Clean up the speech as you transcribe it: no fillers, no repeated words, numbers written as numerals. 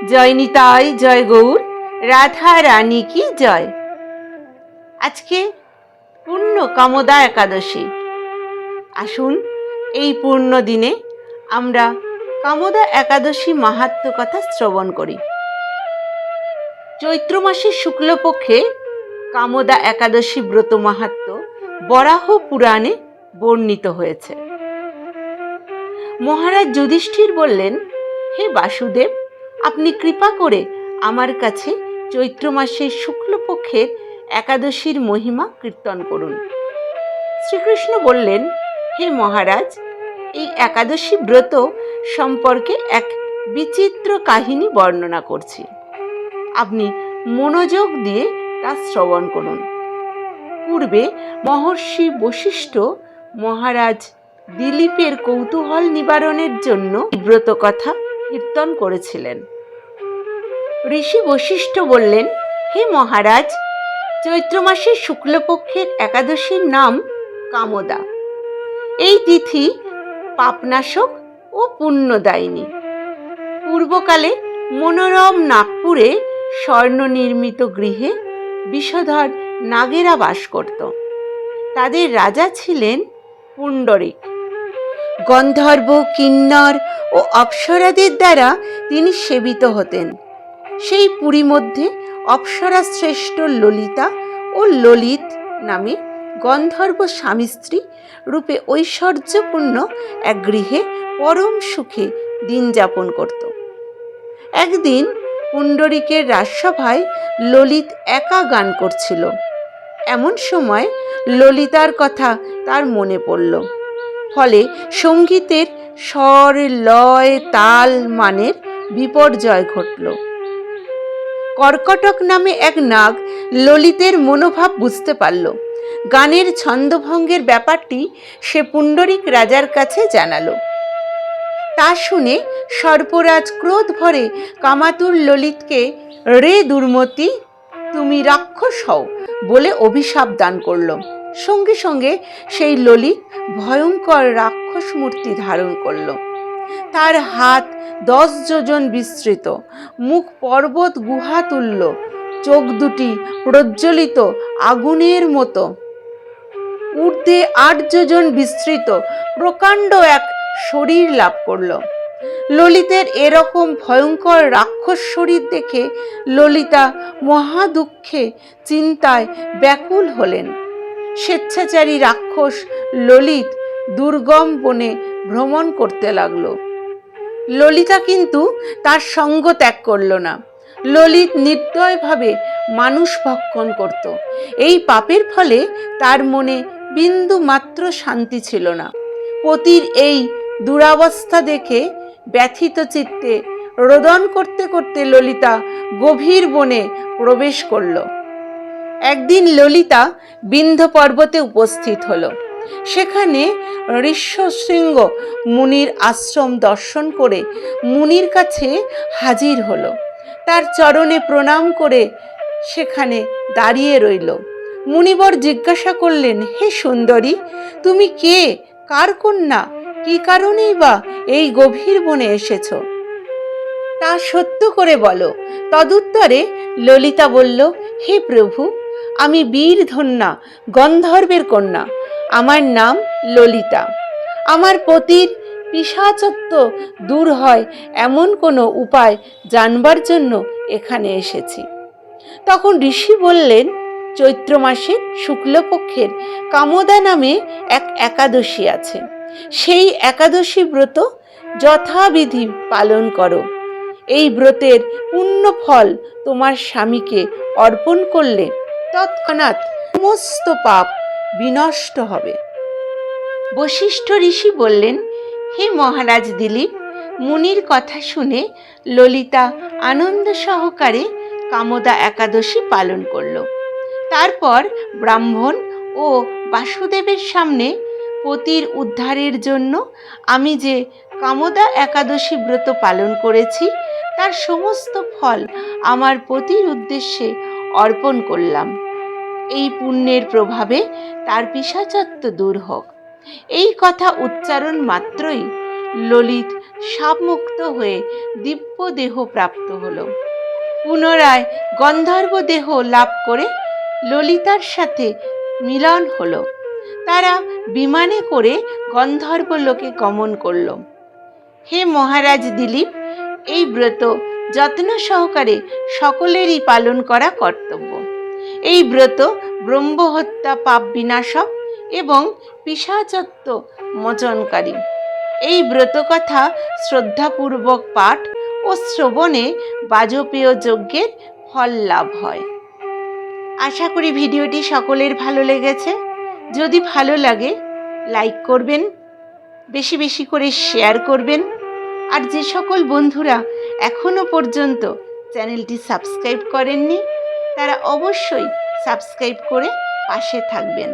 জয় নিতাই, জয় গৌর, রাধা রানী কি জয়। আজকে পূর্ণ কামদা একাদশী। আসুন এই পূর্ণ দিনে আমরা কামদা একাদশী মাহাত্ম্য কথা শ্রবণ করি। চৈত্র মাসের শুক্লপক্ষে কামদা একাদশী ব্রত মাহাত্ম্য বরাহ পুরাণে বর্ণিত হয়েছে। মহারাজ যুধিষ্ঠির বললেন, হে বাসুদেব, আপনি কৃপা করে আমার কাছে চৈত্র মাসের শুক্লপক্ষের একাদশীর মহিমা কীর্তন করুন। শ্রীকৃষ্ণ বললেন, হে মহারাজ, এই একাদশী ব্রত সম্পর্কে এক বিচিত্র কাহিনী বর্ণনা করছি, আপনি মনোযোগ দিয়ে তা শ্রবণ করুন। পূর্বে মহর্ষি বশিষ্ঠ মহারাজ দিলীপের কৌতূহল নিবারণের জন্য ব্রত কথা কীর্তন করেছিলেন। ঋষি বশিষ্ঠ বললেন, হে মহারাজ, চৈত্র মাসের শুক্লপক্ষের একাদশীর নাম কামদা। এই তিথি পাপনাশক ও পুণ্যদায়িনী। পূর্বকালে মনোরম নাগপুরে স্বর্ণ নির্মিত গৃহে বিষধর নাগেরা বাস করত। তাদের রাজা ছিলেন পুণ্ডরিক। গন্ধর্ব, কিন্নর ও অপ্সরাদের দ্বারা তিনি সেবিত হতেন। সেই পুরী মধ্যে অপ্সরা শ্রেষ্ঠ ললিতা ও ললিত নামে গন্ধর্ব স্বামী স্ত্রী রূপে ঐশ্বর্যপূর্ণ এক গৃহে পরম সুখে দিন যাপন করত। একদিন পুণ্ডরিকের রাজসভায় ললিত একা গান করছিল। এমন সময় ললিতার কথা তার মনে পড়ল। ফলে সঙ্গীতের স্বর, লয়, তাল, মানের বিপর্যয় ঘটল। কর্কটক নামে এক নাগ ললিতের মনোভাব বুঝতে পারল। গানের ছন্দভঙ্গের ব্যাপারটি সে পুণ্ডরিক রাজার কাছে জানালো। তা শুনে সর্পরাজ ক্রোধ ভরে কামাতুর ললিতকে, রে দুর্মতি, তুমি রাক্ষস হও বলে অভিশাপ দান করল। সঙ্গে সঙ্গে সেই ললিত ভয়ঙ্কর রাক্ষস মূর্তি ধারণ করল। তার হাত 10 যোজন বিস্তৃত, মুখ পর্বত গুহা তুল্য, চোখ দুটি প্রজ্বলিত আগুনের মতো, ঊর্ধ্বে 8 যোজন বিস্তৃত প্রকাণ্ড এক শরীর লাভ করল। ললিতের এরকম ভয়ঙ্কর রাক্ষস শরীর দেখে ললিতা মহা দুঃখে চিন্তায় ব্যাকুল হলেন। স্বেচ্ছাচারী রাক্ষস ললিত দুর্গম বনে ভ্রমণ করতে লাগল। ললিতা কিন্তু তার সঙ্গ ত্যাগ করল না। ললিত নির্দয়ভাবে মানুষ ভক্ষণ করত। এই পাপের ফলে তার মনে বিন্দু মাত্র শান্তি ছিল না। পতির এই দুরাবস্থা দেখে ব্যথিত চিত্তে রোদন করতে করতে ললিতা গভীর বনে প্রবেশ করল। একদিন ললিতা বিন্ধ্য পর্বতে উপস্থিত হল। সেখানে ঋষ্যশৃঙ্গ মুনির আশ্রম দর্শন করে মুনির কাছে হাজির হলো। তার চরণে প্রণাম করে সেখানে দাঁড়িয়ে রইল। মুনিবর জিজ্ঞাসা করলেন, হে সুন্দরী, তুমি কে, কার কন্যা, কি কারণেই বা এই গভীর বনে এসেছ? তা সত্য করে বলো। তদুত্তরে ললিতা বলল, হে প্রভু, আমি বীরধন্যা গন্ধর্বের কন্যা। আমার নাম ললিতা। আমার পতির পিশাচত্ব দূর হয় এমন কোনো উপায় জানবার জন্য এখানে এসেছি। তখন ঋষি বললেন, চৈত্র মাসের শুক্লপক্ষের কামদা নামে এক একাদশী আছে। সেই একাদশী ব্রত যথাবিধি পালন করো। এই ব্রতের পুণ্য ফল তোমার স্বামীকে অর্পণ করলে তৎক্ষণাৎ সমস্ত পাপ বিনষ্ট হবে। বশিষ্ঠ ঋষি বললেন, হে মহারাজ দিলীপ, মুনির কথা শুনে ললিতা আনন্দ সহকারে কামদা একাদশী পালন করল। তারপর ব্রাহ্মণ ও বাসুদেবের সামনে পতির উদ্ধারের জন্য আমি যে কামদা একাদশী ব্রত পালন করেছি তার সমস্ত ফল আমার পতির উদ্দেশ্যে অর্পণ করলাম। এই পুণ্যের প্রভাবে তার পিশাচত্ব দূর হোক। এই কথা উচ্চারণ মাত্রই ললিত সাপমুক্ত হয়ে দিব্য দেহ প্রাপ্ত হলো। পুনরায় গন্ধর্ব দেহ লাভ করে ললিতার সাথে মিলন হলো। তারা বিমানে করে গন্ধর্ব লোকে গমন করল। হে মহারাজ দিলীপ, এই ব্রত যত্ন সহকারে সকলেরই পালন করা কর্তব্য। এই ব্রত ব্রহ্মহত্যা পাপ বিনাশক এবং পিশাচত্ব মোচনকারী। এই ব্রত কথা শ্রদ্ধাপূর্বক পাঠ ও শ্রবণে বাজপেয় যজ্ঞের ফল লাভ হয়। আশা করি ভিডিওটি সকলের ভালো লেগেছে। যদি ভালো লাগে লাইক করবেন, বেশি বেশি করে শেয়ার করবেন। আর যে সকল বন্ধুরা এখনো পর্যন্ত চ্যানেলটি সাবস্ক্রাইব করেননি তারা অবশ্যই সাবস্ক্রাইব করে পাশে থাকবেন।